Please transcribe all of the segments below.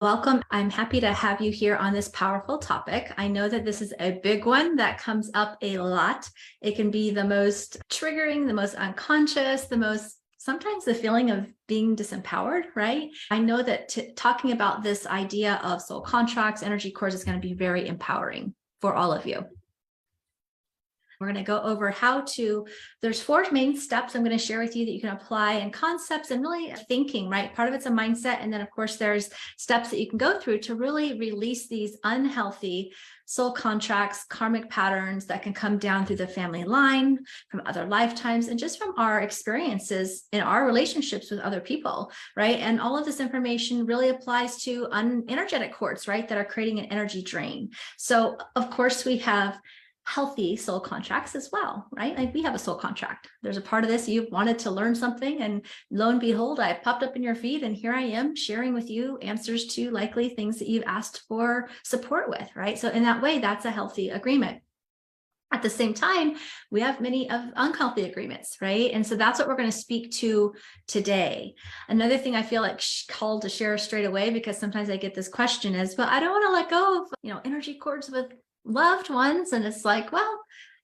Welcome. I'm happy to have you here on this powerful topic. I know that this is a big one that comes up a lot. It can be the most triggering, the most unconscious, sometimes the feeling of being disempowered, right? I know that talking about this idea of soul contracts, energy cords is going to be very empowering for all of you. We're going to go over there's 4 main steps I'm going to share with you that you can apply, and concepts and really thinking, right? Part of it's a mindset. And then of course, there's steps that you can go through to really release these unhealthy soul contracts, karmic patterns that can come down through the family line, from other lifetimes, and just from our experiences in our relationships with other people, right? And all of this information really applies to energetic cords, right? That are creating an energy drain. So of course, we have healthy soul contracts as well, right? Like we have a soul contract. There's a part of this, you've wanted to learn something, and lo and behold, I popped up in your feed, and here I am sharing with you answers to likely things that you've asked for support with, right? So in that way, that's a healthy agreement. At the same time, we have many of unhealthy agreements, right? And so that's what we're going to speak to today. Another thing I feel like called to share straight away, because sometimes I get this question is, well, I don't want to let go of, energy cords with loved ones. And it's like, well,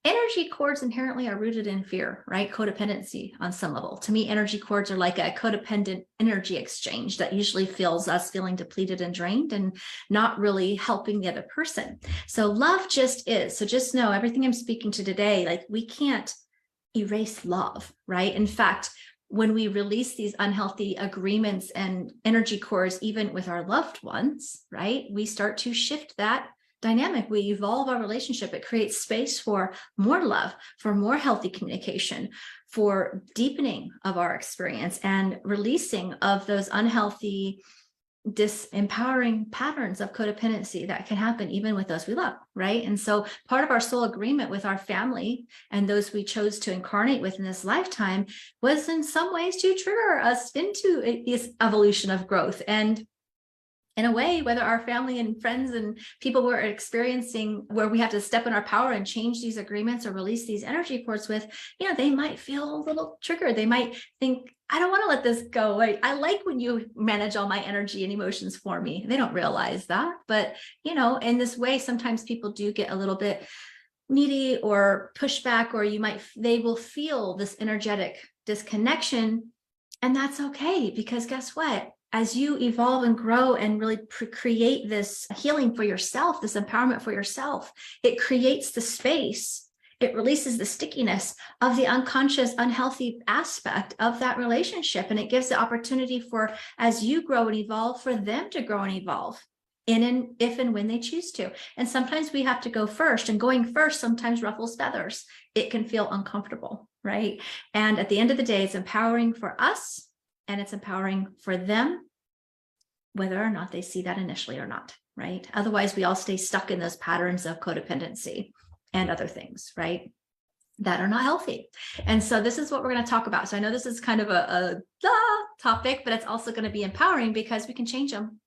energy cords inherently are rooted in fear, right? Codependency on some level. To me, energy cords are like a codependent energy exchange that usually feels us feeling depleted and drained and not really helping the other person. So love just is. So just know everything I'm speaking to today, like we can't erase love, right? In fact, when we release these unhealthy agreements and energy cords, even with our loved ones, right? We start to shift that dynamic. We evolve our relationship. It creates space for more love, for more healthy communication, for deepening of our experience and releasing of those unhealthy, disempowering patterns of codependency that can happen even with those we love, right? And so part of our soul agreement with our family and those we chose to incarnate with in this lifetime was in some ways to trigger us into this evolution of growth. And in a way, whether our family and friends and people were experiencing where we have to step in our power and change these agreements or release these energy cords with, they might feel a little triggered. They might think, I don't want to let this go. I like when you manage all my energy and emotions for me. They don't realize that. But, in this way, sometimes people do get a little bit needy or pushback, or they will feel this energetic disconnection. And that's okay, because guess what? As you evolve and grow and really create this healing for yourself, this empowerment for yourself, it creates the space. It releases the stickiness of the unconscious, unhealthy aspect of that relationship. And it gives the opportunity for, as you grow and evolve, for them to grow and evolve if and when they choose to. And sometimes we have to go first, and going first sometimes ruffles feathers. It can feel uncomfortable, right? And at the end of the day, it's empowering for us. And it's empowering for them, whether or not they see that initially or not, right? Otherwise, we all stay stuck in those patterns of codependency and other things, right? That are not healthy. And so this is what we're going to talk about. So I know this is kind of a topic, but it's also going to be empowering because we can change them.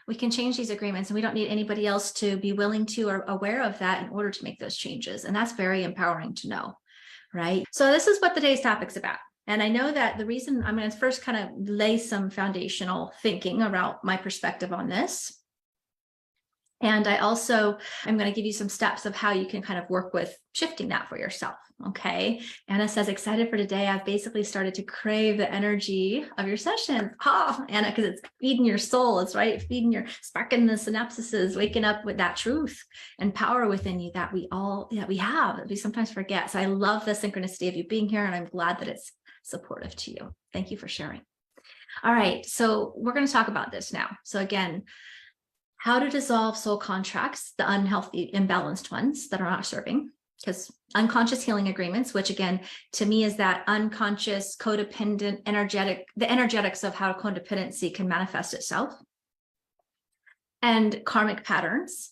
We can change these agreements, and we don't need anybody else to be willing to or aware of that in order to make those changes. And that's very empowering to know, right? So this is what today's topic's about. And I know that the reason I'm going to first kind of lay some foundational thinking around my perspective on this. And I also am going to give you some steps of how you can kind of work with shifting that for yourself. Okay. Anna says, excited for today. I've basically started to crave the energy of your sessions. Anna, because it's feeding your soul. It's right. Sparking the synapses, waking up with that truth and power within you that we have, that we sometimes forget. So I love the synchronicity of you being here, and I'm glad that it's supportive to you. Thank you for sharing. All right. So we're going to talk about this now. So again, how to dissolve soul contracts, the unhealthy, imbalanced ones that are not serving, because unconscious healing agreements, which again, to me is that unconscious, codependent, the energetics of how codependency can manifest itself, and karmic patterns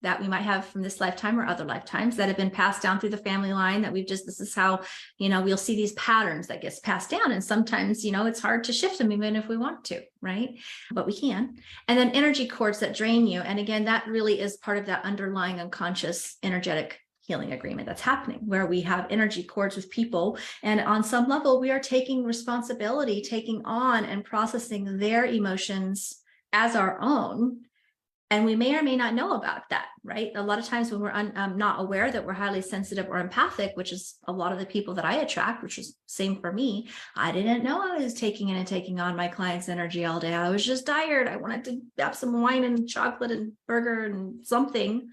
that we might have from this lifetime or other lifetimes that have been passed down through the family line that this is how, we'll see these patterns that gets passed down. And sometimes, it's hard to shift them even if we want to, right? But we can. And then energy cords that drain you. And again, that really is part of that underlying unconscious energetic healing agreement that's happening, where we have energy cords with people. And on some level, we are taking responsibility, taking on and processing their emotions as our own. And we may or may not know about that, right? A lot of times when we're not aware that we're highly sensitive or empathic, which is a lot of the people that I attract, which is same for me. I didn't know I was taking in and taking on my client's energy all day. I was just tired. I wanted to have some wine and chocolate and burger and something.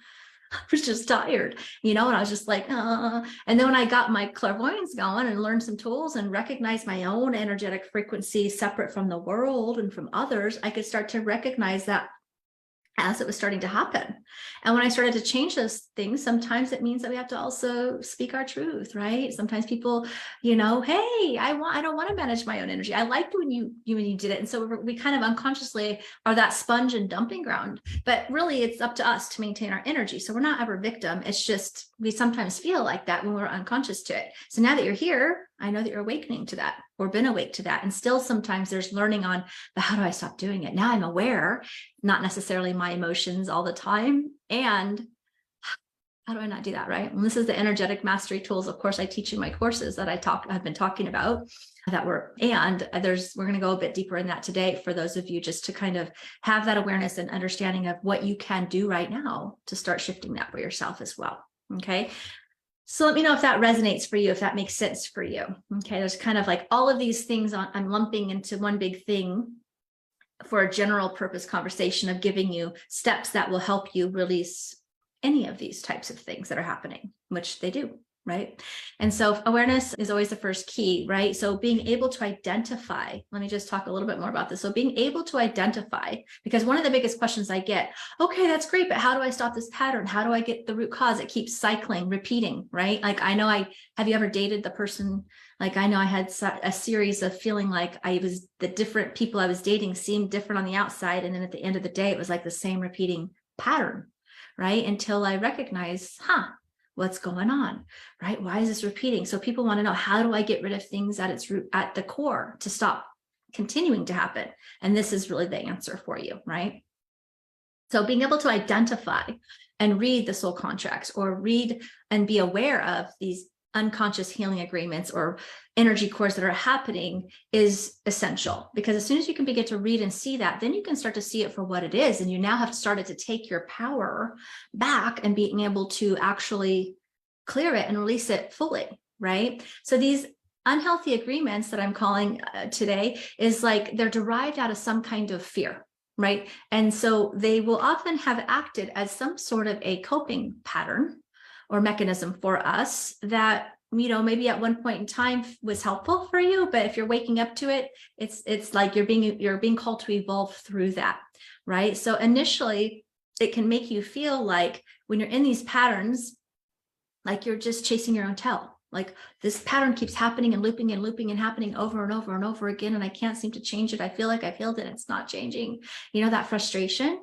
I was just tired, and I was just like, and then when I got my clairvoyance going and learned some tools and recognized my own energetic frequency separate from the world and from others, I could start to recognize that as it was starting to happen. And when I started to change those things, sometimes it means that we have to also speak our truth, right? Sometimes people, hey, I don't want to manage my own energy. I liked when you did it. And so we kind of unconsciously are that sponge and dumping ground, but really it's up to us to maintain our energy. So we're not ever victim. It's just, we sometimes feel like that when we're unconscious to it. So now that you're here, I know that you're awakening to that or been awake to that. And still sometimes there's learning on, but how do I stop doing it? Now I'm aware, not necessarily my emotions all the time. And how do I not do that, right? And this is the energetic mastery tools. Of course, I teach in my courses that I've been talking about we're going to go a bit deeper in that today for those of you just to kind of have that awareness and understanding of what you can do right now to start shifting that for yourself as well. Okay. So let me know if that resonates for you, if that makes sense for you. Okay, there's kind of like all of these things I'm lumping into one big thing for a general purpose conversation of giving you steps that will help you release any of these types of things that are happening, which they do, right? And so awareness is always the first key, right? So being able to identify, let me just talk a little bit more about this. So being able to identify, because one of the biggest questions I get, okay, that's great, but how do I stop this pattern? How do I get the root cause? It keeps cycling, repeating, right? Like have you ever dated the person? Like I know I had a series of feeling like the different people I was dating seemed different on the outside. And then at the end of the day, it was like the same repeating pattern, right? Until I recognized, what's going on, right? Why is this repeating? So people want to know, how do I get rid of things at its root, at the core, to stop continuing to happen? And this is really the answer for you, right? So being able to identify and read the soul contracts, or read and be aware of these unconscious healing agreements or energy cores that are happening is essential, because as soon as you can begin to read and see that, then you can start to see it for what it is. And you now have started to take your power back and being able to actually clear it and release it fully, right? So these unhealthy agreements that I'm calling today is like they're derived out of some kind of fear, right? And so they will often have acted as some sort of a coping pattern or mechanism for us that, maybe at one point in time was helpful for you, but if you're waking up to it, it's like you're being called to evolve through that, right? So initially it can make you feel like when you're in these patterns, like you're just chasing your own tail. Like this pattern keeps happening and looping and looping and happening over and over and over again, and I can't seem to change it. I feel like I failed it, it's not changing. That frustration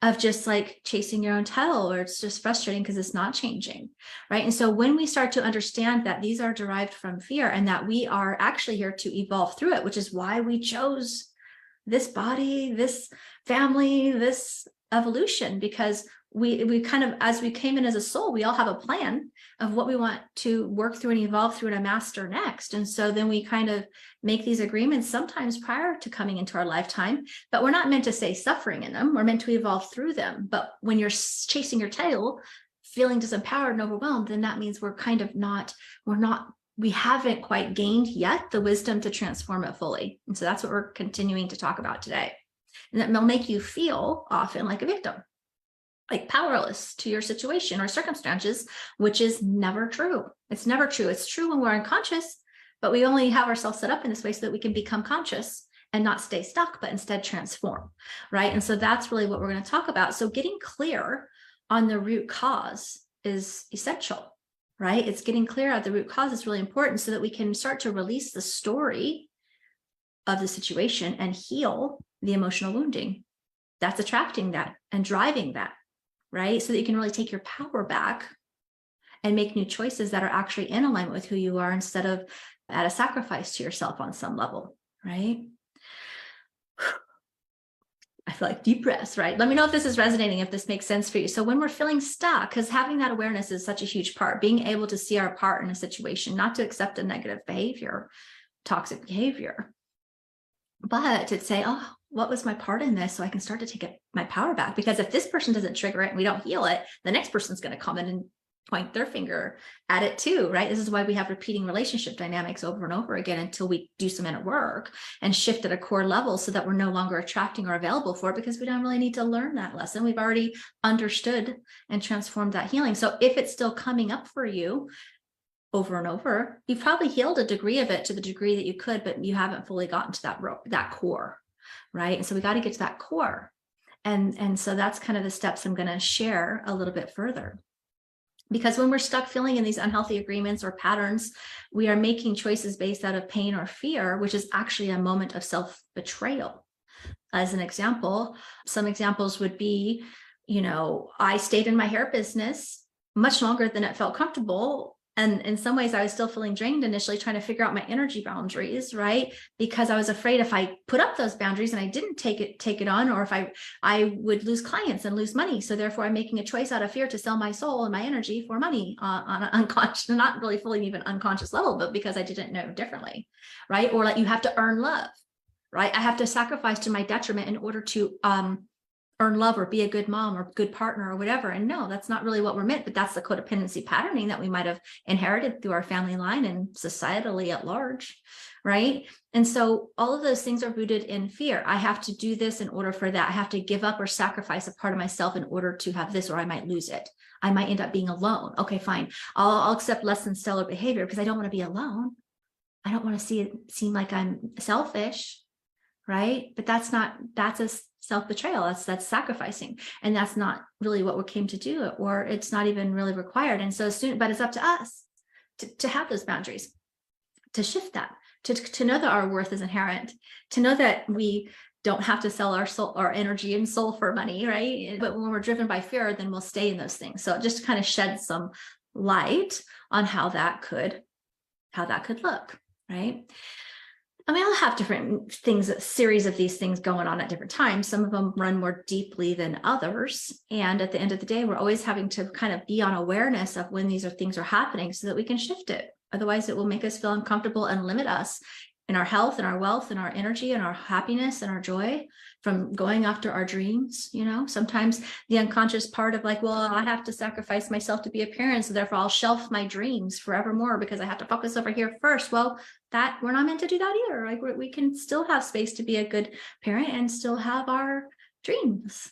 of just like chasing your own tail, or it's just frustrating because it's not changing, right? And so when we start to understand that these are derived from fear and that we are actually here to evolve through it, which is why we chose this body, this family, this evolution, because we kind of, as we came in as a soul, we all have a plan of what we want to work through and evolve through and master next. And so then we kind of make these agreements sometimes prior to coming into our lifetime, but we're not meant to stay suffering in them. We're meant to evolve through them. But when you're chasing your tail, feeling disempowered and overwhelmed, then that means we haven't quite gained yet the wisdom to transform it fully. And so that's what we're continuing to talk about today. And that will make you feel often like a victim, like powerless to your situation or circumstances, which is never true. It's never true. It's true when we're unconscious, but we only have ourselves set up in this way so that we can become conscious and not stay stuck, but instead transform, right? And so that's really what we're going to talk about. So getting clear on the root cause is essential, right? It's getting clear at the root cause is really important so that we can start to release the story of the situation and heal the emotional wounding that's attracting that and driving that, right? So that you can really take your power back and make new choices that are actually in alignment with who you are instead of at a sacrifice to yourself on some level, right? I feel like deep breaths, right? Let me know if this is resonating, if this makes sense for you. So when we're feeling stuck, because having that awareness is such a huge part, being able to see our part in a situation, not to accept a negative behavior, toxic behavior, but to say, oh, what was my part in this, so I can start to take my power back? Because if this person doesn't trigger it and we don't heal it, the next person's going to come in and point their finger at it too, right? This is why we have repeating relationship dynamics over and over again until we do some inner work and shift at a core level so that we're no longer attracting or available for it, because we don't really need to learn that lesson. We've already understood and transformed that healing. So if it's still coming up for you over and over, you've probably healed a degree of it to the degree that you could, but you haven't fully gotten to that core, right? And so we got to get to that core. And so that's kind of the steps I'm going to share a little bit further. Because when we're stuck feeling in these unhealthy agreements or patterns, we are making choices based out of pain or fear, which is actually a moment of self-betrayal. As an example, some examples would be, I stayed in my hair business much longer than it felt comfortable. And in some ways, I was still feeling drained initially, trying to figure out my energy boundaries, right? Because I was afraid if I put up those boundaries and I didn't take it on, or if I would lose clients and lose money. So therefore, I'm making a choice out of fear to sell my soul and my energy for money on an unconscious, not really fully even unconscious level, but because I didn't know differently, right? Or like you have to earn love, right? I have to sacrifice to my detriment in order to earn love or be a good mom or good partner or whatever. And no, that's not really what we're meant, but that's the codependency patterning that we might have inherited through our family line and societally at large, right? And so all of those things are rooted in fear. I have to do this in order for that. I have to give up or sacrifice a part of myself in order to have this, or I might lose it. I might end up being alone. Okay, fine. I'll accept less than stellar behavior because I don't want to be alone. I don't want to seem like I'm selfish, right? But that's a self-betrayal. That's sacrificing. And that's not really what we came to do, or it's not even really required. And so but it's up to us to have those boundaries, to shift that, to know that our worth is inherent, to know that we don't have to sell our soul, our energy and soul for money, right? But when we're driven by fear, then we'll stay in those things. So just to kind of shed some light on how that could look, right? And we all have different things, a series of these things going on at different times. Some of them run more deeply than others. And at the end of the day, we're always having to kind of be on awareness of when these things are happening so that we can shift it. Otherwise, it will make us feel uncomfortable and limit us in our health and our wealth and our energy and our happiness and our joy from going after our dreams. Sometimes the unconscious part of like, well, I have to sacrifice myself to be a parent, so therefore I'll shelf my dreams forevermore because I have to focus over here first. Well, that we're not meant to do that either. Like we can still have space to be a good parent and still have our dreams,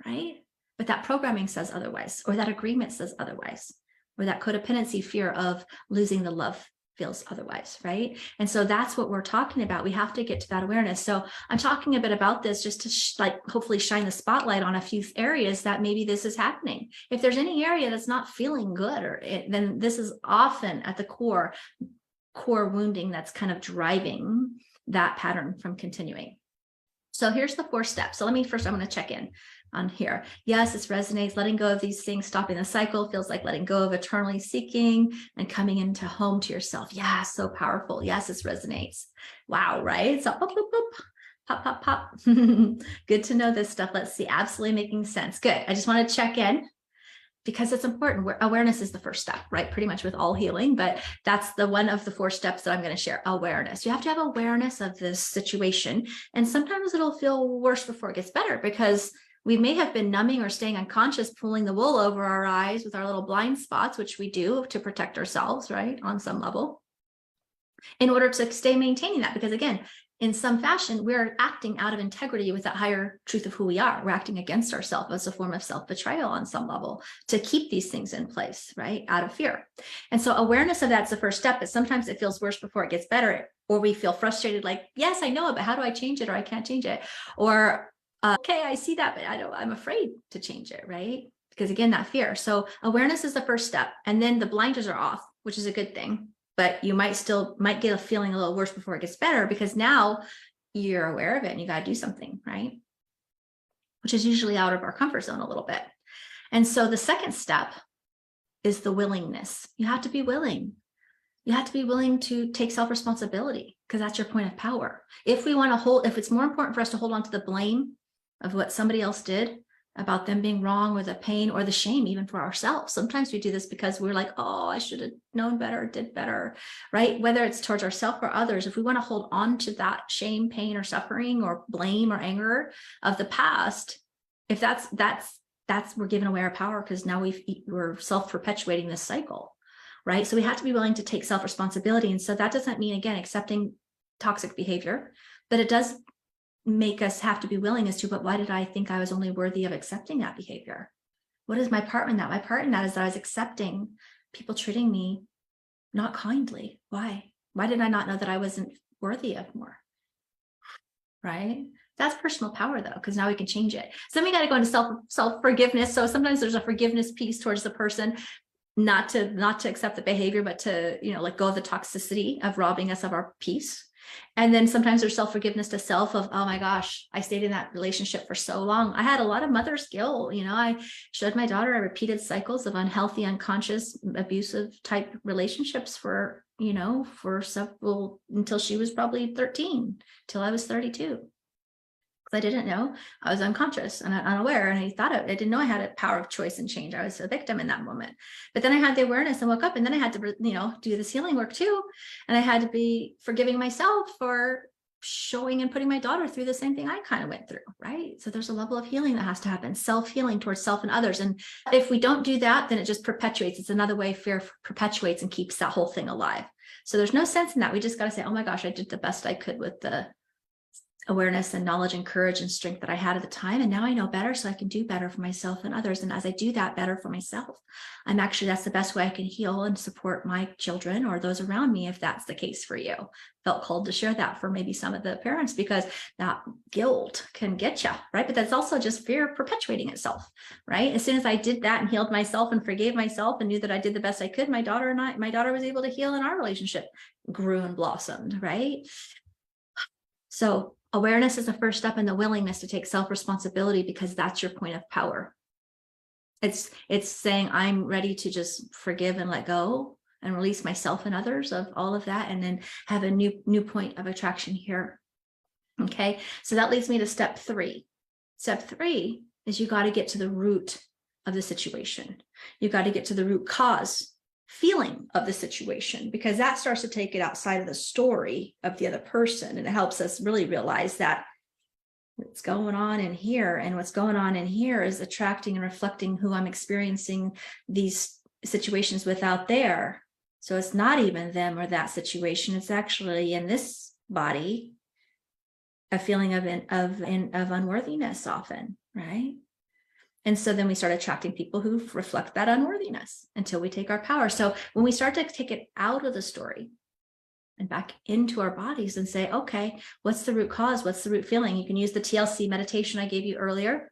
right? But that programming says otherwise, or that agreement says otherwise, or that codependency fear of losing the love feels otherwise, right? And so that's what we're talking about. We have to get to that awareness. So I'm talking a bit about this just to hopefully shine the spotlight on a few areas that maybe this is happening. If there's any area that's not feeling good, then this is often at the core wounding that's kind of driving that pattern from continuing. So here's the 4 steps. So I'm going to check in on here. Yes, this resonates. Letting go of these things, stopping the cycle feels like letting go of eternally seeking and coming into home to yourself. Yeah, so powerful. Yes, this resonates. Wow, right? So boop, boop, boop. Pop, pop, pop. Good to know this stuff. Let's see. Absolutely making sense. Good. I just want to check in, because it's important. Awareness is the first step, right? Pretty much with all healing, but that's the one of the 4 steps that I'm going to share. Awareness. You have to have awareness of this situation. And sometimes it'll feel worse before it gets better, because we may have been numbing or staying unconscious, pulling the wool over our eyes with our little blind spots, which we do to protect ourselves, right? On some level, in order to stay maintaining that. Because again, in some fashion, we're acting out of integrity with that higher truth of who we are. We're acting against ourselves as a form of self-betrayal on some level to keep these things in place, right? Out of fear. And so awareness of that's the first step, but sometimes it feels worse before it gets better, or we feel frustrated, like, yes, I know it, but how do I change it? Or I can't change it. Or, okay, I see that, but I'm afraid to change it, right? Because again, that fear. So awareness is the first step. And then the blinders are off, which is a good thing. But you might get a feeling a little worse before it gets better, because now you're aware of it and you got to do something, right? Which is usually out of our comfort zone a little bit. And so the second step is the willingness. You have to be willing. You have to be willing to take self-responsibility, because that's your point of power. If it's more important for us to hold on to the blame of what somebody else did about them being wrong, or the pain or the shame, even for ourselves. Sometimes we do this because we're like, oh, I should have known better, did better, right? Whether it's towards ourselves or others, if we want to hold on to that shame, pain, or suffering, or blame or anger of the past, if that's we're giving away our power, because now we're self-perpetuating this cycle, right? So we have to be willing to take self-responsibility. And so that doesn't mean, again, accepting toxic behavior, but it does make us have to be willing as to, but why did I think I was only worthy of accepting that behavior? What is my part in that? My part in that is that I was accepting people treating me not kindly. Why? Why did I not know that I wasn't worthy of more? Right? That's personal power, though, because now we can change it. So then we got to go into self-forgiveness. So sometimes there's a forgiveness piece towards the person, not to accept the behavior, but to, let go of the toxicity of robbing us of our peace. And then sometimes there's self-forgiveness to self of, oh my gosh, I stayed in that relationship for so long. I had a lot of mother's guilt. I showed my daughter repeated cycles of unhealthy, unconscious, abusive type relationships for several, until she was probably 13, till I was 32. I didn't know. I was unconscious and unaware, and I didn't know I had a power of choice and change. I was a victim in that moment. But then I had the awareness and woke up, and then I had to, do this healing work too. And I had to be forgiving myself for showing and putting my daughter through the same thing I kind of went through, right? So there's a level of healing that has to happen, self-healing towards self and others. And if we don't do that, then it just perpetuates. It's another way fear perpetuates and keeps that whole thing alive. So there's no sense in that. We just got to say, oh my gosh, I did the best I could with the awareness and knowledge and courage and strength that I had at the time. And now I know better, so I can do better for myself and others. And as I do that better for myself, that's the best way I can heal and support my children or those around me, if that's the case for you. Felt called to share that for maybe some of the parents, because that guilt can get you, right? But that's also just fear perpetuating itself, right? As soon as I did that and healed myself and forgave myself and knew that I did the best I could, my daughter was able to heal, and our relationship grew and blossomed, right? So awareness is the first step in the willingness to take self-responsibility, because that's your point of power. It's saying, I'm ready to just forgive and let go and release myself and others of all of that, and then have a new point of attraction here. Okay, so that leads me to step 3. Step 3 is you got to get to the root of the situation. You got to get to the root cause feeling of the situation, because that starts to take it outside of the story of the other person, and it helps us really realize that what's going on in here, and what's going on in here is attracting and reflecting who I'm experiencing these situations with out there. So it's not even them or that situation, it's actually in this body a feeling of unworthiness often, right? And so then we start attracting people who reflect that unworthiness until we take our power. So when we start to take it out of the story and back into our bodies and say, okay, what's the root cause? What's the root feeling? You can use the TLC meditation I gave you earlier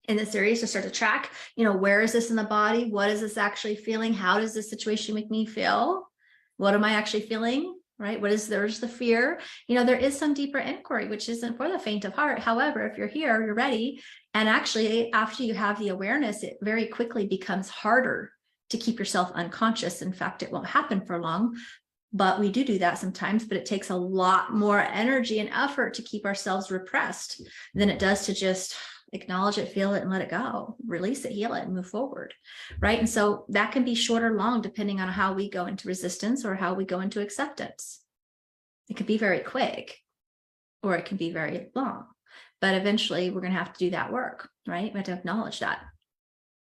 in the series to start to track, where is this in the body? What is this actually feeling? How does this situation make me feel? What am I actually feeling? Right? There's the fear. There is some deeper inquiry, which isn't for the faint of heart. However, if you're here, you're ready. And actually, after you have the awareness, it very quickly becomes harder to keep yourself unconscious. In fact, it won't happen for long, but we do that sometimes, but it takes a lot more energy and effort to keep ourselves repressed than it does to just acknowledge it, feel it, and let it go, release it, heal it, and move forward, right? And so that can be short or long, depending on how we go into resistance or how we go into acceptance. It could be very quick, or it can be very long, but eventually we're going to have to do that work, right? We have to acknowledge that.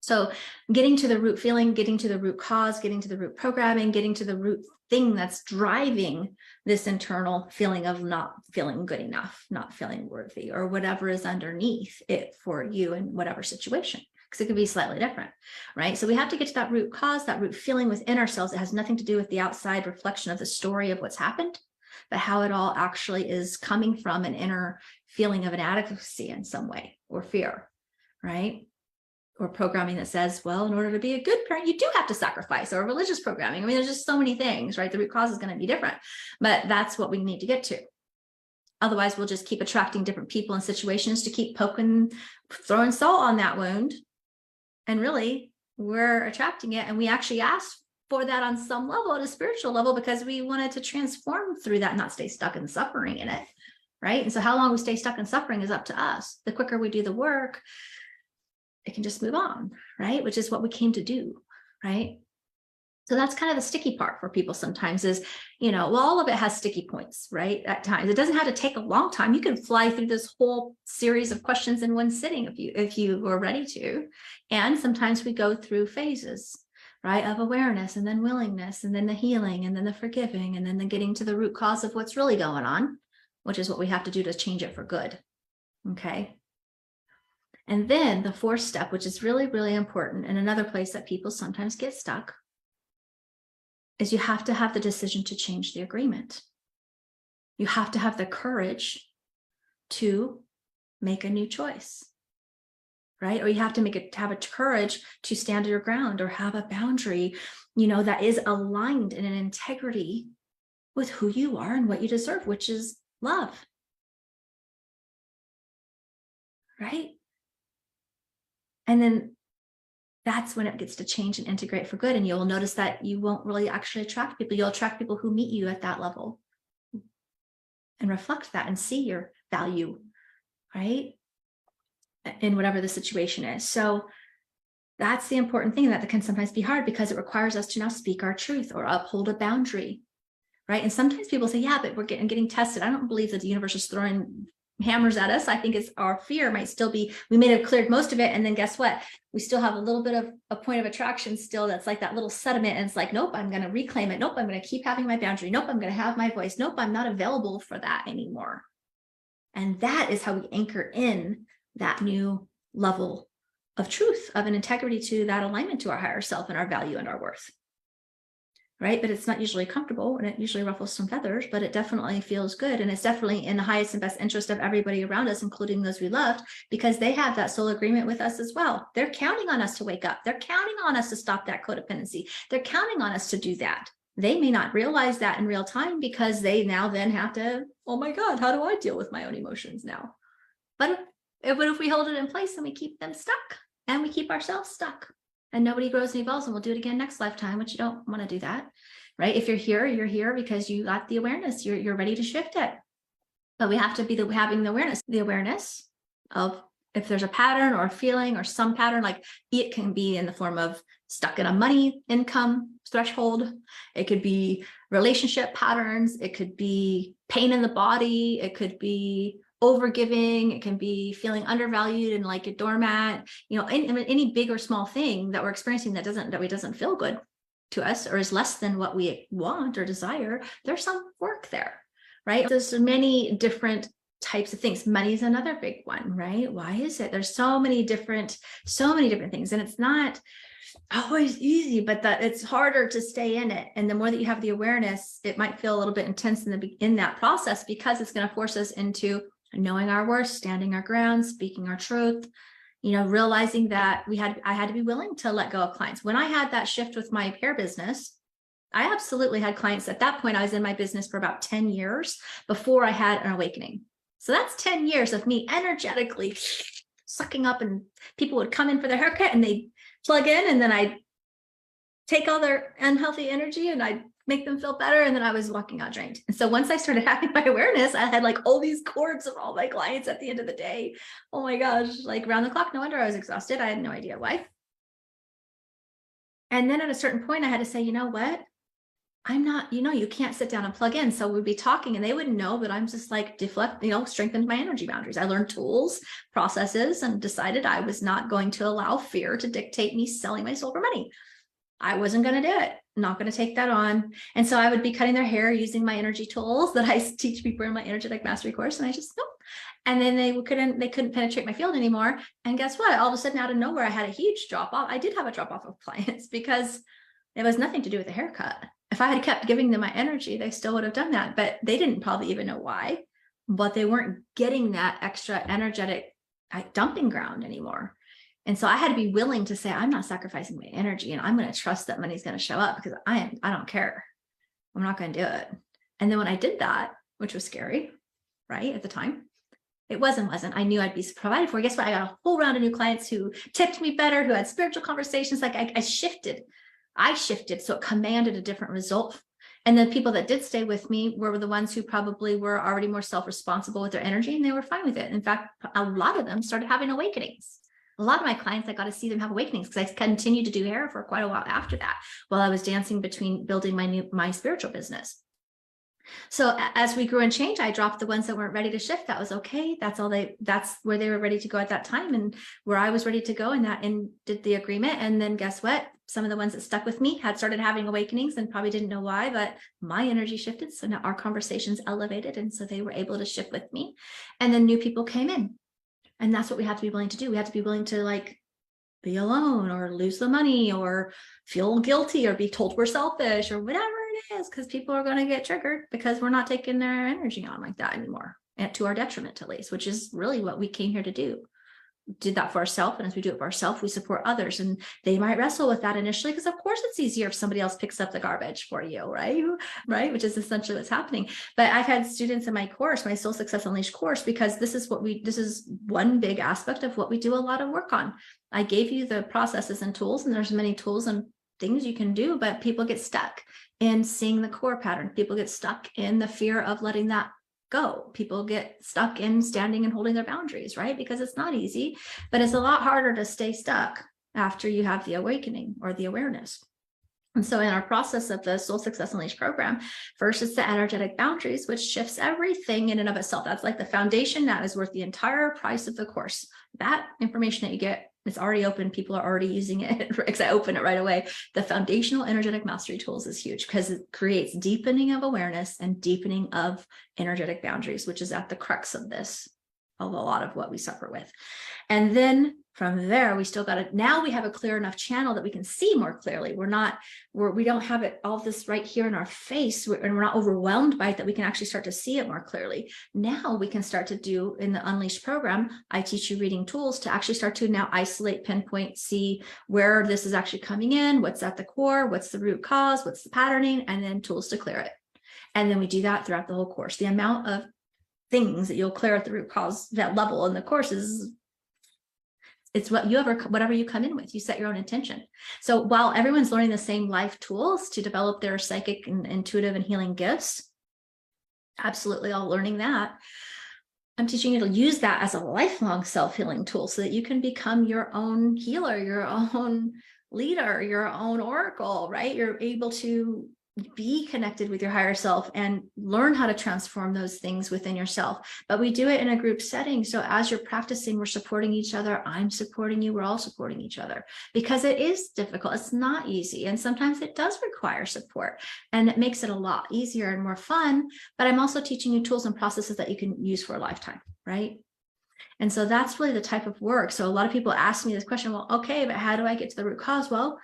So getting to the root feeling, getting to the root cause, getting to the root programming, getting to the root thing that's driving this internal feeling of not feeling good enough, not feeling worthy, or whatever is underneath it for you in whatever situation, because it could be slightly different, right? So we have to get to that root cause, that root feeling within ourselves. It has nothing to do with the outside reflection of the story of what's happened, but how it all actually is coming from an inner feeling of inadequacy in some way, or fear, right? Or programming that says, well, in order to be a good parent, you do have to sacrifice, or religious programming. There's just so many things, right? The root cause is going to be different, but that's what we need to get to. Otherwise, we'll just keep attracting different people and situations to keep throwing salt on that wound. And really, we're attracting it. And we actually asked for that on some level, at a spiritual level, because we wanted to transform through that, not stay stuck in suffering in it, right? And so how long we stay stuck in suffering is up to us. The quicker we do the work, it can just move on, right? Which is what we came to do, right? So that's kind of the sticky part for people sometimes is, well, all of it has sticky points, right? At times, it doesn't have to take a long time. You can fly through this whole series of questions in one sitting if you were ready to. And sometimes we go through phases, right? Of awareness and then willingness and then the healing and then the forgiving and then the getting to the root cause of what's really going on, which is what we have to do to change it for good. Okay. And then the fourth step, which is really, really important, and another place that people sometimes get stuck, is you have to have the decision to change the agreement. You have to have the courage to make a new choice, right? Or you have to have a courage to stand your ground or have a boundary, that is aligned in an integrity with who you are and what you deserve, which is love, right? And then that's when it gets to change and integrate for good. And you'll notice that you won't really actually attract people. You'll attract people who meet you at that level and reflect that and see your value, right? In whatever the situation is. So that's the important thing that can sometimes be hard because it requires us to now speak our truth or uphold a boundary, right? And sometimes people say, yeah, but we're getting tested. I don't believe that the universe is throwing hammers at us. I think it's our fear might still be, we may have cleared most of it. And then guess what? We still have a little bit of a point of attraction still. That's like that little sediment. And it's like, nope, I'm going to reclaim it. Nope, I'm going to keep having my boundary. Nope, I'm going to have my voice. Nope, I'm not available for that anymore. And that is how we anchor in that new level of truth, of an integrity to that alignment to our higher self and our value and our worth. Right? But it's not usually comfortable and it usually ruffles some feathers, but it definitely feels good. And it's definitely in the highest and best interest of everybody around us, including those we loved, because they have that soul agreement with us as well. They're counting on us to wake up. They're counting on us to stop that codependency. They're counting on us to do that. They may not realize that in real time because they now then have to, oh my God, how do I deal with my own emotions now? But if we hold it in place and we keep them stuck and we keep ourselves stuck, and nobody grows and evolves, and we'll do it again next lifetime, which you don't want to do that, right? If you're here because you got the awareness, you're ready to shift it. But we have to be having the awareness of if there's a pattern or a feeling or some pattern, like it can be in the form of stuck in a money income threshold. It could be relationship patterns. It could be pain in the body. It could be overgiving. It can be feeling undervalued and like a doormat, any big or small thing that we're experiencing that doesn't feel good to us or is less than what we want or desire. There's some work there, right? There's many different types of things. Money is another big one, right? Why is it? There's so many different things, and it's not always easy, but that it's harder to stay in it. And the more that you have the awareness, it might feel a little bit intense in that process because it's going to force us into knowing our worth, standing our ground, speaking our truth, realizing that I had to be willing to let go of clients. When I had that shift with my hair business, I absolutely had clients. At that point, I was in my business for about 10 years before I had an awakening. So that's 10 years of me energetically sucking up, and people would come in for their haircut and they'd plug in, and then I'd take all their unhealthy energy and I'd make them feel better. And then I was walking out drained. And so once I started having my awareness, I had like all these cords of all my clients at the end of the day. Oh my gosh, like round the clock. No wonder I was exhausted. I had no idea why. And then at a certain point, I had to say, you know what? I'm not, you can't sit down and plug in. So we'd be talking and they wouldn't know, but I'm just like strengthened my energy boundaries. I learned tools, processes, and decided I was not going to allow fear to dictate me selling my soul for money. I wasn't going to do it. Not going to take that on. And so I would be cutting their hair using my energy tools that I teach people in my energetic mastery course. And I just, nope. And then they couldn't penetrate my field anymore. And guess what? All of a sudden, out of nowhere, I had a huge drop off. I did have a drop off of clients because it was nothing to do with the haircut. If I had kept giving them my energy, they still would have done that, but they didn't probably even know why, but they weren't getting that extra energetic dumping ground anymore. And so I had to be willing to say, I'm not sacrificing my energy, and I'm going to trust that money's going to show up because I don't care. I'm not going to do it. And then when I did that, which was scary, right? At the time, it wasn't. I knew I'd be provided for. Guess what? I got a whole round of new clients who tipped me better, who had spiritual conversations. Like I shifted. So it commanded a different result. And the people that did stay with me were the ones who probably were already more self-responsible with their energy, and they were fine with it. In fact, a lot of them started having awakenings. A lot of my clients, I got to see them have awakenings because I continued to do hair for quite a while after that, while I was dancing between building my spiritual business. So as we grew and changed, I dropped the ones that weren't ready to shift. That was okay. That's where they were ready to go at that time, and where I was ready to go, and did the agreement. And then guess what? Some of the ones that stuck with me had started having awakenings and probably didn't know why, but my energy shifted. So now our conversations elevated. And so they were able to shift with me. And then new people came in. And that's what we have to be willing to do. We have to be willing to like be alone, or lose the money, or feel guilty, or be told we're selfish, or whatever it is, because people are going to get triggered because we're not taking their energy on like that anymore, and to our detriment, at least, which is really what we came here to do. Did that for ourselves, and as we do it for ourselves, we support others, and they might wrestle with that initially, because of course it's easier if somebody else picks up the garbage for you, right, which is essentially what's happening. But I've had students in my course, my Soul Success Unleashed course, because this is one big aspect of what we do a lot of work on. I gave you the processes and tools, and there's many tools and things you can do, but people get stuck in seeing the core pattern. People get stuck in the fear of letting that go. People get stuck in standing and holding their boundaries, right? Because it's not easy, but it's a lot harder to stay stuck after you have the awakening or the awareness. And so in our process of the Soul Success Unleashed program, first it's the energetic boundaries, which shifts everything in and of itself. That's like the foundation that is worth the entire price of the course. That information that you get, it's already open. People are already using it because I open it right away. The foundational energetic mastery tools is huge because it creates deepening of awareness and deepening of energetic boundaries, which is at the crux of this, of a lot of what we suffer with. And then from there, we still got it. Now we have a clear enough channel that we can see more clearly. We don't have it all this right here in our face, and we're not overwhelmed by it, that we can actually start to see it more clearly. Now we can start to do, in the Unleashed program, I teach you reading tools to actually start to now isolate, pinpoint, see where this is actually coming in, what's at the core, what's the root cause, what's the patterning, and then tools to clear it. And then we do that throughout the whole course. The amount of things that you'll clear at the root cause, that level in the course, is it's whatever you come in with. You set your own intention. So while everyone's learning the same life tools to develop their psychic and intuitive and healing gifts, absolutely all learning that, I'm teaching you to use that as a lifelong self-healing tool so that you can become your own healer, your own leader, your own oracle, right? You're able to be connected with your higher self and learn how to transform those things within yourself. But we do it in a group setting. So as you're practicing, we're supporting each other. I'm supporting you. We're all supporting each other, because it is difficult. It's not easy. And sometimes it does require support, and it makes it a lot easier and more fun. But I'm also teaching you tools and processes that you can use for a lifetime, right? And so that's really the type of work. So a lot of people ask me this question, well, okay, but how do I get to the root cause? Well,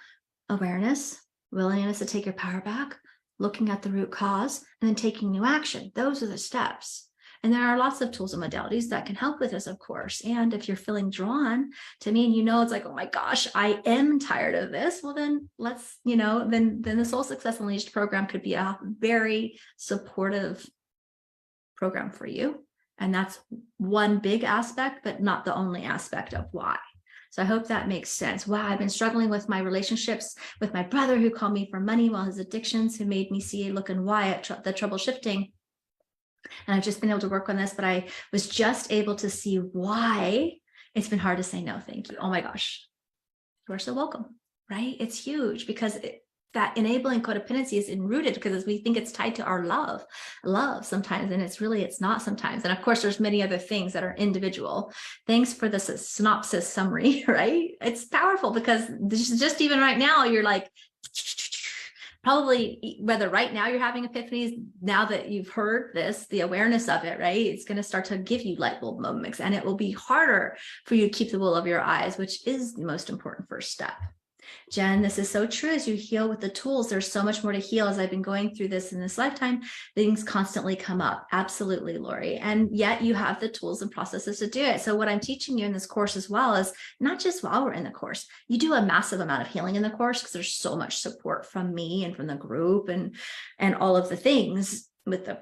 awareness, willingness to take your power back, looking at the root cause, and then taking new action. Those are the steps. And there are lots of tools and modalities that can help with this, of course. And if you're feeling drawn to me, and you know, it's like, oh my gosh, I am tired of this. Well, then let's, then the Soul Success Unleashed program could be a very supportive program for you. And that's one big aspect, but not the only aspect of why. So I hope that makes sense. Wow, I've been struggling with my relationships with my brother, who called me for money, while his addictions, who made me see, look, and why at the trouble shifting. And I've just been able to work on this, but I was just able to see why it's been hard to say no, thank you. Oh my gosh, you're so welcome, right? It's huge, because that enabling codependency is enrooted, because we think it's tied to our love sometimes, and it's not sometimes. And of course, there's many other things that are individual. Thanks for the synopsis summary, right? It's powerful, because just even right now, you're like, probably, whether right now you're having epiphanies, now that you've heard this, the awareness of it, right? It's going to start to give you light bulb moments, and it will be harder for you to keep the wool over your eyes, which is the most important first step. Jen, this is so true. As you heal with the tools, there's so much more to heal. As I've been going through this in this lifetime, things constantly come up. Absolutely, Lori. And yet you have the tools and processes to do it. So what I'm teaching you in this course as well is not just while we're in the course. You do a massive amount of healing in the course, because there's so much support from me and from the group and all of the things, with the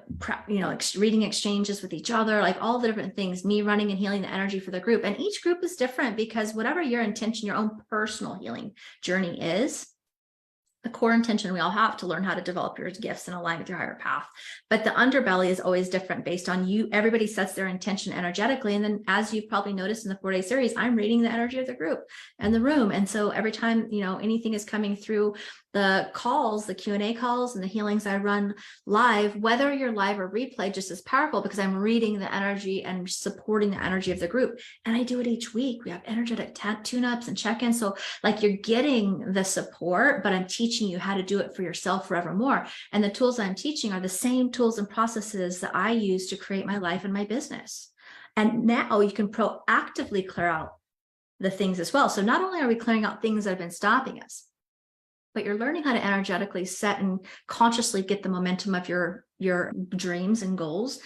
reading exchanges with each other, like all the different things, me running and healing the energy for the group. And each group is different, because whatever your intention, your own personal healing journey is, the core intention we all have to learn how to develop your gifts and align with your higher path. But the underbelly is always different based on you. Everybody sets their intention energetically. And then, as you've probably noticed in the 4-day series, I'm reading the energy of the group and the room. And so every time, anything is coming through the calls, the Q&A calls and the healings I run live, whether you're live or replay, just as powerful because I'm reading the energy and supporting the energy of the group. And I do it each week. We have energetic tune-ups and check-ins. So like you're getting the support, but I'm teaching you how to do it for yourself forevermore. And the tools I'm teaching are the same tools and processes that I use to create my life and my business. And now you can proactively clear out the things as well. So not only are we clearing out things that have been stopping us, but you're learning how to energetically set and consciously get the momentum of your dreams and goals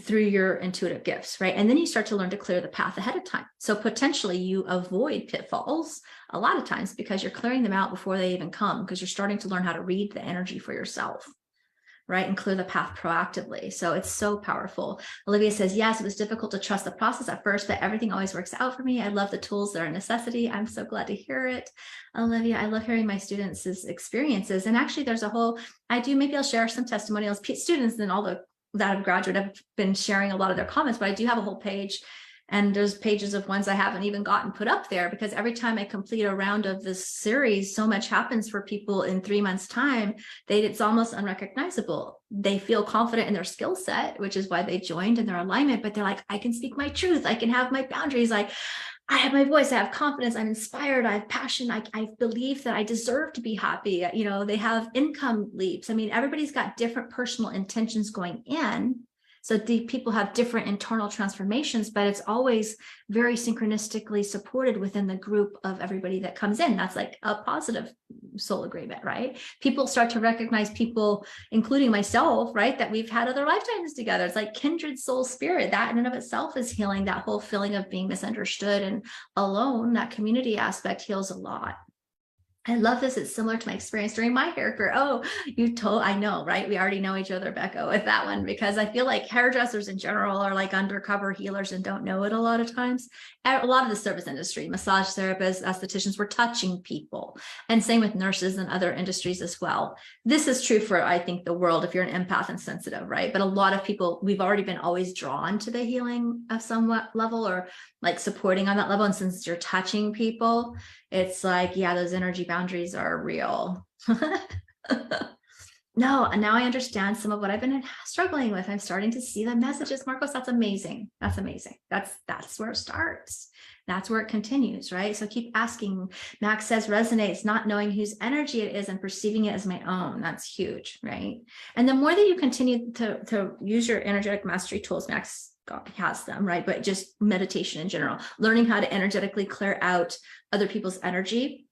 through your intuitive gifts, right? And then you start to learn to clear the path ahead of time. So potentially you avoid pitfalls a lot of times because you're clearing them out before they even come, because you're starting to learn how to read the energy for yourself, right? And clear the path proactively. So it's so powerful. Olivia says, yes, it was difficult to trust the process at first, but everything always works out for me. I love the tools. They're a necessity. I'm so glad to hear it. Olivia, I love hearing my students' experiences. And actually there's maybe I'll share some testimonials. Students and all that have graduated have been sharing a lot of their comments, but I do have a whole page. And there's pages of ones I haven't even gotten put up there, because every time I complete a round of this series, so much happens for people in 3 months' time. It's almost unrecognizable. They feel confident in their skill set, which is why they joined in their alignment. But they're like, I can speak my truth. I can have my boundaries. I have my voice. I have confidence. I'm inspired. I have passion. I believe that I deserve to be happy. They have income leaps. I mean, everybody's got different personal intentions going in. So the people have different internal transformations, but it's always very synchronistically supported within the group of everybody that comes in. That's like a positive soul agreement, right? People start to recognize people, including myself, right? That we've had other lifetimes together. It's like kindred soul spirit. That in and of itself is healing. That whole feeling of being misunderstood and alone, that community aspect heals a lot. I love this. It's similar to my experience during my hair career. Oh, I know, right? We already know each other, Becca, with that one, because I feel like hairdressers in general are like undercover healers and don't know it a lot of times. A lot of the service industry, massage therapists, estheticians, were touching people, and same with nurses and other industries as well. This is true for, I think, the world if you're an empath and sensitive, right? But a lot of people, we've already been always drawn to the healing of somewhat level, or like supporting on that level. And since you're touching people, it's like, yeah, those energy boundaries are real. No, and now I understand some of what I've been struggling with. I'm starting to see the messages. Marcos, that's amazing. That's amazing. That's where it starts. That's where it continues, right? So keep asking. Max says resonates, not knowing whose energy it is and perceiving it as my own. That's huge, right? And the more that you continue to use your energetic mastery tools, Max has them, right? But just meditation in general, learning how to energetically clear out other people's energy.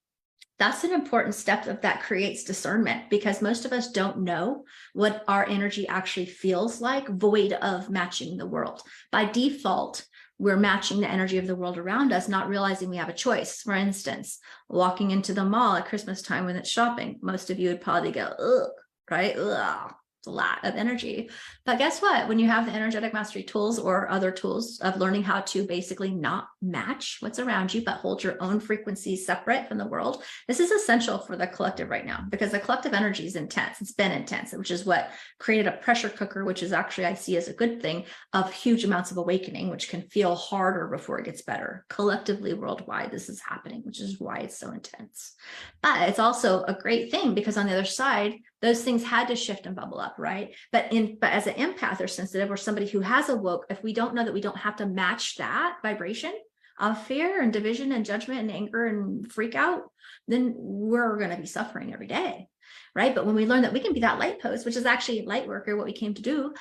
That's an important step that creates discernment, because most of us don't know what our energy actually feels like, void of matching the world. By default, we're matching the energy of the world around us, not realizing we have a choice. For instance, walking into the mall at Christmas time when it's shopping, most of you would probably go, ugh, right? Ugh. It's a lot of energy. But guess what? When you have the energetic mastery tools or other tools of learning how to basically not match what's around you, but hold your own frequency separate from the world, this is essential for the collective right now, because the collective energy is intense. It's been intense, which is what created a pressure cooker, which is actually, I see as a good thing, of huge amounts of awakening, which can feel harder before it gets better. Collectively, worldwide, this is happening, which is why it's so intense. But it's also a great thing, because on the other side, those things had to shift and bubble up, right? But as an empath or sensitive, or somebody who has awoke, if we don't know that we don't have to match that vibration of fear and division and judgment and anger and freak out, then we're going to be suffering every day, right? But when we learn that we can be that light post, which is actually light worker, what we came to do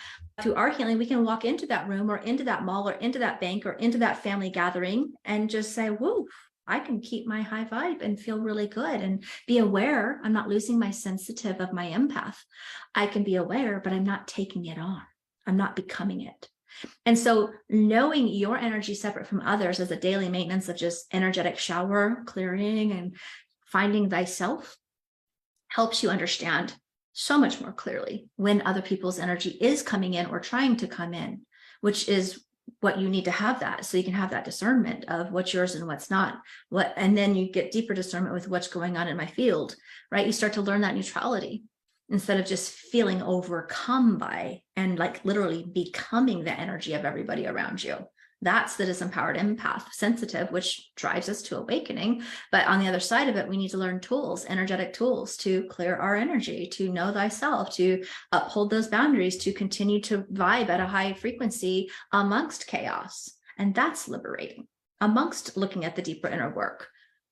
through our healing, we can walk into that room or into that mall or into that bank or into that family gathering and just say, whoa, I can keep my high vibe and feel really good and be aware. I'm not losing my sensitive of my empath. I can be aware, but I'm not taking it on. I'm not becoming it. And so knowing your energy separate from others as a daily maintenance of just energetic shower, clearing, and finding thyself helps you understand so much more clearly when other people's energy is coming in or trying to come in, which is what you need to have that, so you can have that discernment of what's yours and what's not. And then you get deeper discernment with what's going on in my field, right? You start to learn that neutrality instead of just feeling overcome by and like literally becoming the energy of everybody around you. That's the disempowered empath, sensitive, which drives us to awakening. But on the other side of it, we need to learn tools, energetic tools to clear our energy, to know thyself, to uphold those boundaries, to continue to vibe at a high frequency amongst chaos. And that's liberating, amongst looking at the deeper inner work,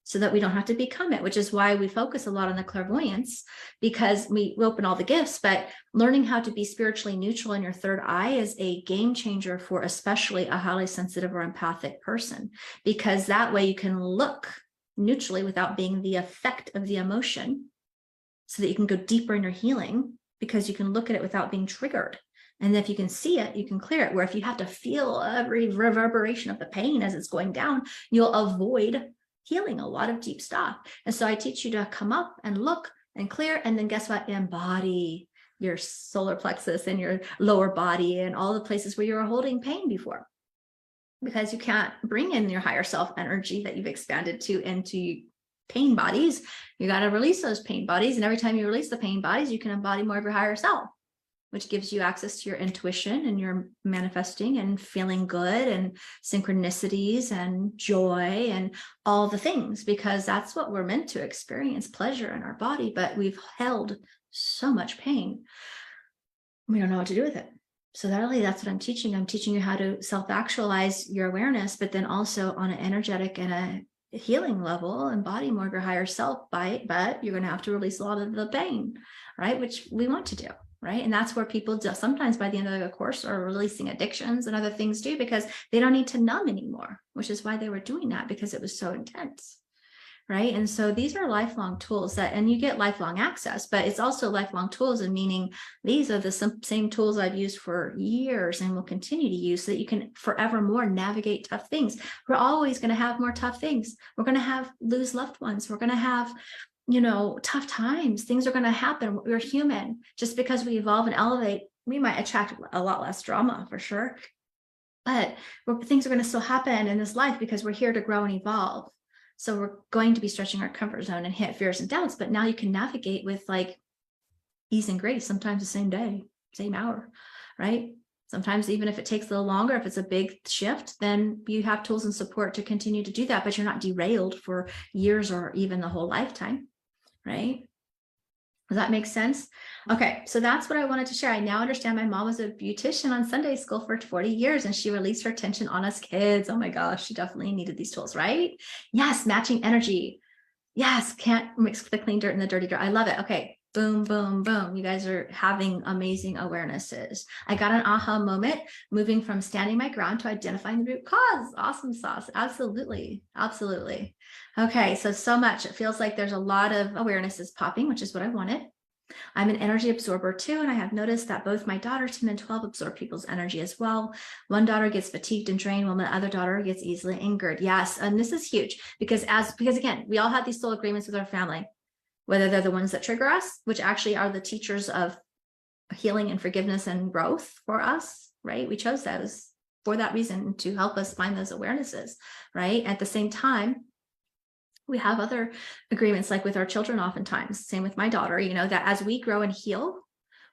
so that we don't have to become it, which is why we focus a lot on the clairvoyance, because we open all the gifts, but learning how to be spiritually neutral in your third eye is a game changer for especially a highly sensitive or empathic person, because that way you can look neutrally without being the effect of the emotion, so that you can go deeper in your healing, because you can look at it without being triggered. And if you can see it, you can clear it. Where if you have to feel every reverberation of the pain as it's going down, you'll avoid healing a lot of deep stuff. And so I teach you to come up and look and clear, and then guess what? Embody your solar plexus and your lower body and all the places where you were holding pain before, because you can't bring in your higher self energy that you've expanded to into pain bodies. You got to release those pain bodies. And every time you release the pain bodies, you can embody more of your higher self, which gives you access to your intuition and your manifesting and feeling good and synchronicities and joy and all the things, because that's what we're meant to experience, pleasure in our body. But we've held so much pain. We don't know what to do with it. So that's what I'm teaching. I'm teaching you how to self-actualize your awareness, but then also on an energetic and a healing level, embody more of your higher self but you're going to have to release a lot of the pain, right? Which we want to do. Right. And that's where people sometimes by the end of the course are releasing addictions and other things too, because they don't need to numb anymore, which is why they were doing that, because it was so intense. Right. And so these are lifelong tools and you get lifelong access, but it's also lifelong tools, and meaning these are the same tools I've used for years and will continue to use, so that you can forevermore navigate tough things. We're always going to have more tough things. We're going to lose loved ones. We're going to have tough times. Things are going to happen. We're human. Just because we evolve and elevate, we might attract a lot less drama for sure. But things are going to still happen in this life because we're here to grow and evolve. So we're going to be stretching our comfort zone and hit fears and doubts. But now you can navigate with like ease and grace, sometimes the same day, same hour, right? Sometimes even if it takes a little longer, if it's a big shift, then you have tools and support to continue to do that, but you're not derailed for years or even the whole lifetime. Right? Does that make sense? Okay, so that's what I wanted to share. I now understand my mom was a beautician on Sunday school for 40 years, and she released her tension on us kids. Oh my gosh, she definitely needed these tools, right? Yes, matching energy. Yes, can't mix the clean dirt and the dirty dirt. I love it. Okay, boom, boom, boom. You guys are having amazing awarenesses. I got an aha moment moving from standing my ground to identifying the root cause. Awesome sauce. Absolutely. Absolutely. Okay. So much. It feels like there's a lot of awarenesses popping, which is what I wanted. I'm an energy absorber too, and I have noticed that both my daughter 10 and 12 absorb people's energy as well. One daughter gets fatigued and drained, while my other daughter gets easily angered. Yes, and this is huge because again, we all have these soul agreements with our family, whether they're the ones that trigger us, which actually are the teachers of healing and forgiveness and growth for us, right? We chose those for that reason, to help us find those awarenesses, right? At the same time, we have other agreements, like with our children, oftentimes, same with my daughter, that as we grow and heal,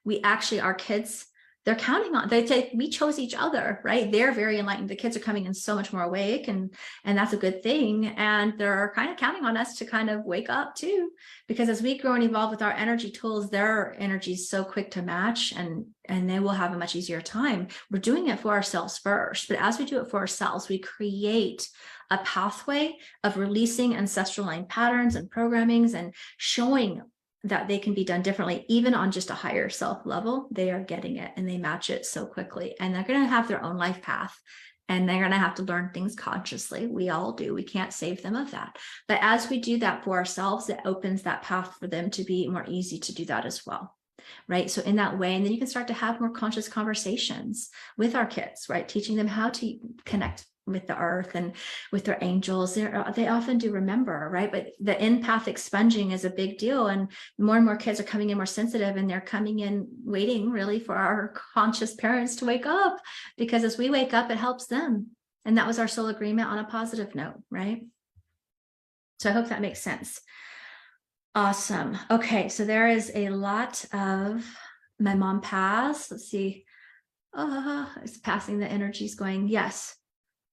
our kids, they're counting on, we chose each other, right? They're very enlightened. The kids are coming in so much more awake, and that's a good thing. And they're kind of counting on us to kind of wake up too, because as we grow and evolve with our energy tools, their energy is so quick to match, and they will have a much easier time. We're doing it for ourselves first, but as we do it for ourselves, we create a pathway of releasing ancestral line patterns and programmings and showing that they can be done differently, even on just a higher self level. They are getting it and they match it so quickly, and they're going to have their own life path, and they're going to have to learn things consciously. We all do. We can't save them of that. But as we do that for ourselves, it opens that path for them to be more easy to do that as well. right? So in that way, and then you can start to have more conscious conversations with our kids, right? Teaching them how to connect with the earth and with their angels. They often do remember, right? But the empath expunging is a big deal. And more kids are coming in more sensitive, and they're coming in waiting really for our conscious parents to wake up, because as we wake up, it helps them. And that was our soul agreement on a positive note, right? So I hope that makes sense. Awesome. Okay, so there is a lot of my mom passed. Let's see. It's passing, the energy's going. Yes.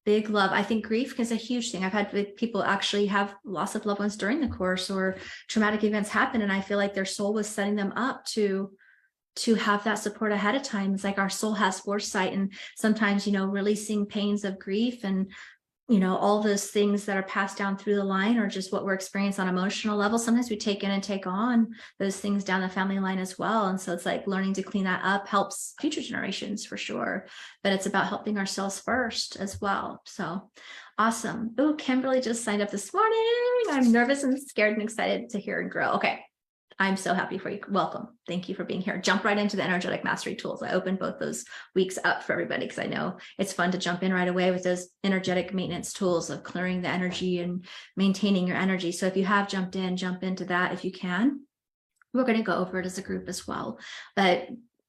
Big love. I think grief is a huge thing. I've had people actually have loss of loved ones during the course, or traumatic events happen, and I feel like their soul was setting them up to have that support ahead of time. It's like our soul has foresight, and sometimes, releasing pains of grief and all those things that are passed down through the line, or just what we're experiencing on emotional level. Sometimes we take in and take on those things down the family line as well. And so it's like learning to clean that up helps future generations for sure, but it's about helping ourselves first as well. So awesome. Oh, Kimberly just signed up this morning. I'm nervous and scared and excited to hear and grow. Okay. I'm so happy for you. Welcome. Thank you for being here. Jump right into the energetic mastery tools. I opened both those weeks up for everybody because I know it's fun to jump in right away with those energetic maintenance tools of clearing the energy and maintaining your energy. So if you have jumped in, jump into that if you can. We're going to go over it as a group as well, but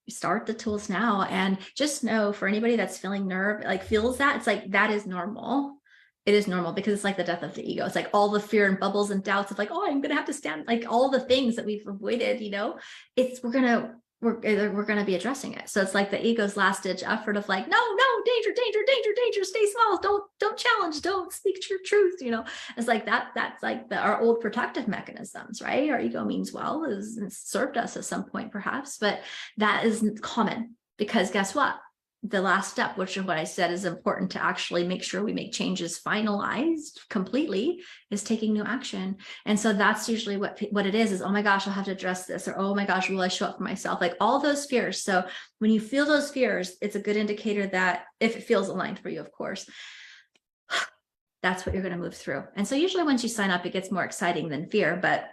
start the tools now. And just know, for anybody that's feeling feels that, it's like, that is normal. It is normal, because it's like the death of the ego. It's like all the fear and bubbles and doubts of like, oh, I'm going to have to stand, like all the things that we've avoided, we're going to be addressing it. So it's like the ego's last ditch effort of like, no, danger, stay small. Don't challenge, don't speak your truth. It's like that's like our old protective mechanisms, right? Our ego means well, it's served us at some point perhaps, but that is common, because guess what? The last step, which is what I said is important to actually make sure we make changes finalized completely, is taking new action. And so that's usually what it is, oh my gosh, I'll have to address this, or oh my gosh, will I show up for myself? Like all those fears. So when you feel those fears, it's a good indicator that, if it feels aligned for you, of course, that's what you're going to move through. And so usually once you sign up, it gets more exciting than fear, but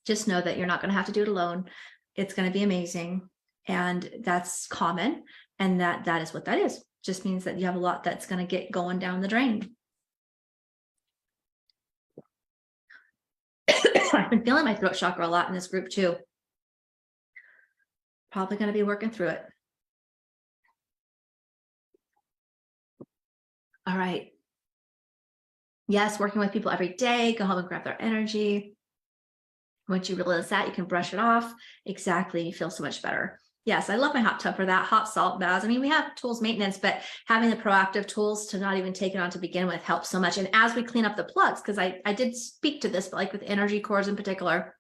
just know that you're not going to have to do it alone. It's going to be amazing. And that's common. And that is what that is. Just means that you have a lot that's going to get going down the drain. I've been feeling my throat chakra a lot in this group too. Probably going to be working through it. All right. Yes, working with people every day. Go home and grab their energy. Once you realize that, you can brush it off. Exactly. You feel so much better. Yes, I love my hot tub for that. Hot salt baths. I mean, we have tools maintenance, but having the proactive tools to not even take it on to begin with helps so much. And as we clean up the plugs, because I did speak to this, but like with energy cores in particular,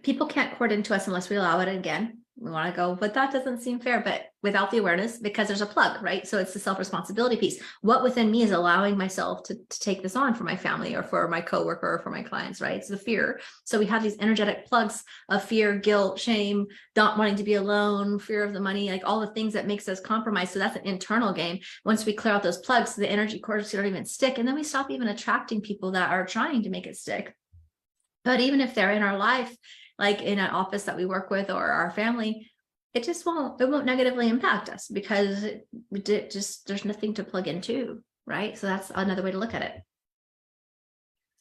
people can't cord into us unless we allow it. And again, we want to go, but that doesn't seem fair, but without the awareness, because there's a plug, right? So it's the self-responsibility piece. What within me is allowing myself to take this on for my family or for my coworker or for my clients, right? It's the fear. So we have these energetic plugs of fear, guilt, shame, not wanting to be alone, fear of the money, like all the things that makes us compromise. So that's an internal game. Once we clear out those plugs, the energy cords don't even stick. And then we stop even attracting people that are trying to make it stick. But even if they're in our life, like in an office that we work with or our family, it won't negatively impact us, because there's nothing to plug into, right? So that's another way to look at it.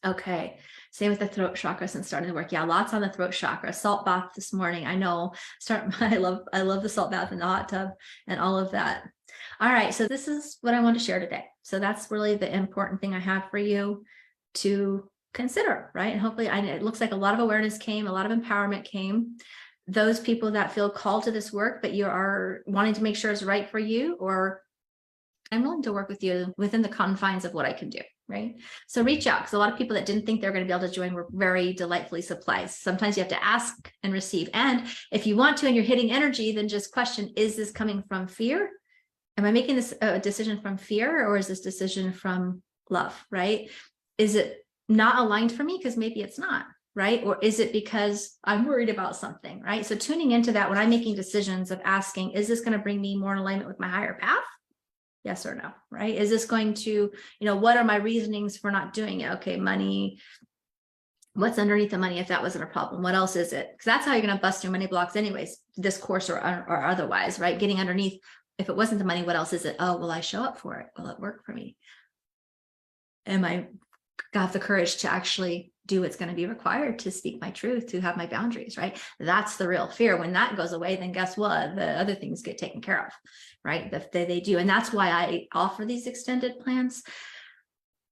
Okay. Same with the throat chakra since starting to work. Yeah, lots on the throat chakra. Salt bath this morning. I know. I love the salt bath and the hot tub and all of that. All right. So this is what I want to share today. So that's really the important thing I have for you to consider, right? And hopefully it looks like a lot of awareness came, a lot of empowerment came. Those people that feel called to this work, but you are wanting to make sure it's right for you, or I'm willing to work with you within the confines of what I can do, right? So reach out, because a lot of people that didn't think they're going to be able to join were very delightfully surprised. Sometimes you have to ask and receive. And if you want to, and you're hitting energy, then just question, is this coming from fear? Am I making this decision from fear, or is this decision from love, right? Is it not aligned for me? Because maybe it's not, right? Or is it because I'm worried about something, right? So tuning into that when I'm making decisions of asking, is this going to bring me more in alignment with my higher path? Yes or no, right? Is this going to, what are my reasonings for not doing it? Okay, money, What's underneath the money if that wasn't a problem? What else is it? Because that's how you're going to bust your money blocks anyways, this course or otherwise, right? Getting underneath, if it wasn't the money, what else is it? Oh, will I show up for it? Will it work for me? Am I got the courage to actually do what's going to be required to speak my truth, to have my boundaries, right? That's the real fear. When that goes away, then guess what? The other things get taken care of, right? They do. And that's why I offer these extended plans,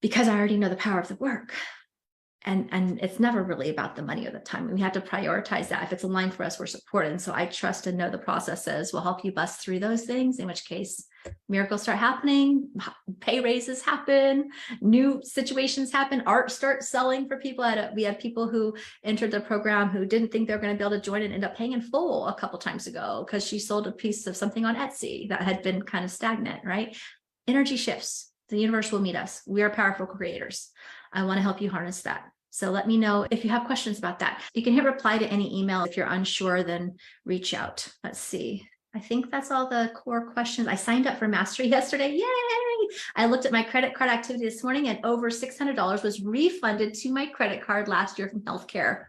because I already know the power of the work. And it's never really about the money or the time. We have to prioritize that. If it's aligned for us, we're supported. And so I trust and know the processes will help you bust through those things, in which case miracles start happening, pay raises happen, new situations happen, art starts selling for people. We had people who entered the program who didn't think they were going to be able to join and end up paying in full a couple times ago because she sold a piece of something on Etsy that had been kind of stagnant, right? Energy shifts. The universe will meet us. We are powerful creators. I want to help you harness that. So let me know if you have questions about that. You can hit reply to any email. If you're unsure, then reach out. Let's see. I think that's all the core questions. I signed up for Mastery yesterday. Yay! I looked at my credit card activity this morning and over $600 was refunded to my credit card last year from healthcare.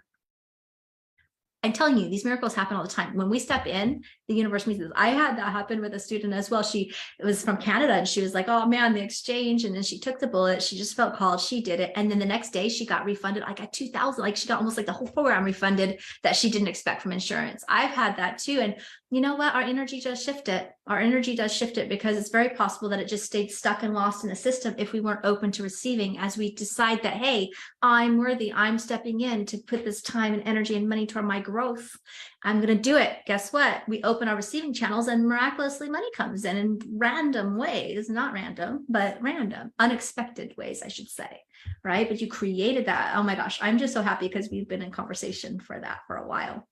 I'm telling you, these miracles happen all the time. When we step in, the universe meets us. I had that happen with a student as well. It was from Canada, and she was like, oh man, the exchange. And then she took the bullet. She just felt called. She did it. And then the next day she got refunded. I got $2,000. Like she got almost like the whole program refunded that she didn't expect from insurance. I've had that too. And you know what? Our energy does shift it. Our energy does shift it because it's very possible that it just stayed stuck and lost in the system if we weren't open to receiving, as we decide that, hey, I'm worthy. I'm stepping in to put this time and energy and money toward my growth. I'm going to do it. Guess what? We open our receiving channels and miraculously money comes in random ways, not random, but random, unexpected ways, I should say. Right. But you created that. Oh my gosh. I'm just so happy because we've been in conversation for that for a while.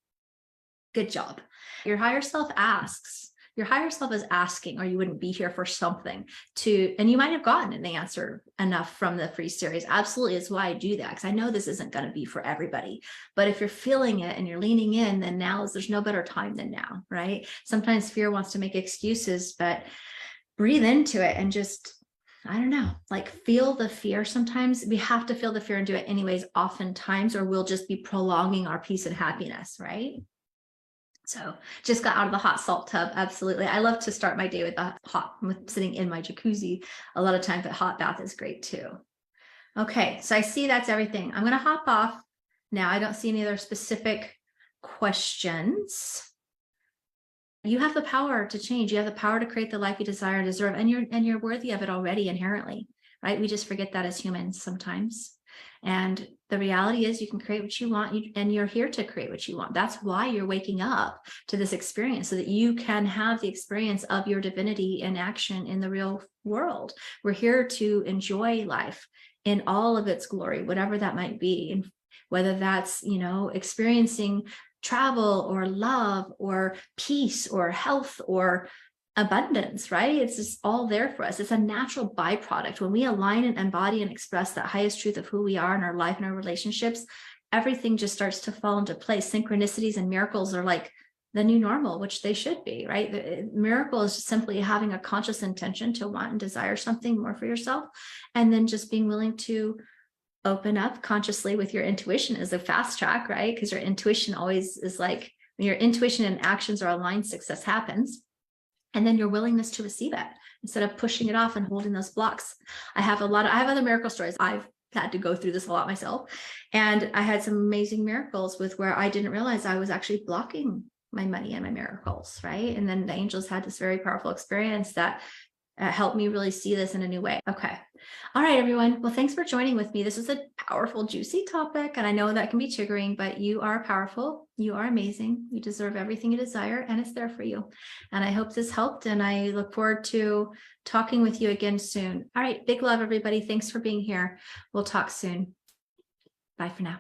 Good job. Your higher self asks. Your higher self is asking, or you wouldn't be here for something and you might have gotten an answer enough from the free series. Absolutely. It's why I do that, because I know this isn't going to be for everybody. But if you're feeling it and you're leaning in, then there's no better time than now, right? Sometimes fear wants to make excuses, but breathe into it and just, I don't know, like feel the fear. Sometimes we have to feel the fear and do it anyways, oftentimes, or we'll just be prolonging our peace and happiness, right? So just got out of the hot salt tub. Absolutely. I love to start my day with sitting in my jacuzzi. A lot of times the hot bath is great too. Okay. So I see that's everything. I'm going to hop off now. I don't see any other specific questions. You have the power to change. You have the power to create the life you desire and deserve, and you're worthy of it already inherently, right? We just forget that as humans sometimes. And the reality is you can create what you want, and you're here to create what you want. That's why you're waking up to this experience, so that you can have the experience of your divinity in action in the real world. We're here to enjoy life in all of its glory, whatever that might be. And whether that's, experiencing travel or love or peace or health or abundance, right? It's just all there for us. It's a natural byproduct. When we align and embody and express that highest truth of who we are in our life and our relationships, everything just starts to fall into place. Synchronicities and miracles are like the new normal, which they should be, right? The miracle is just simply having a conscious intention to want and desire something more for yourself, and then just being willing to open up consciously with your intuition is a fast track, right? Because your intuition always is like, when your intuition and actions are aligned, success happens. And then your willingness to receive it instead of pushing it off and holding those blocks. I have other miracle stories. I've had to go through this a lot myself. And I had some amazing miracles with where I didn't realize I was actually blocking my money and my miracles, right? And then the angels had this very powerful experience that helped me really see this in a new way. Okay. All right, everyone. Well, thanks for joining with me. This is a powerful, juicy topic, and I know that can be triggering, but you are powerful. You are amazing. You deserve everything you desire, and it's there for you. And I hope this helped, and I look forward to talking with you again soon. All right. Big love, everybody. Thanks for being here. We'll talk soon. Bye for now.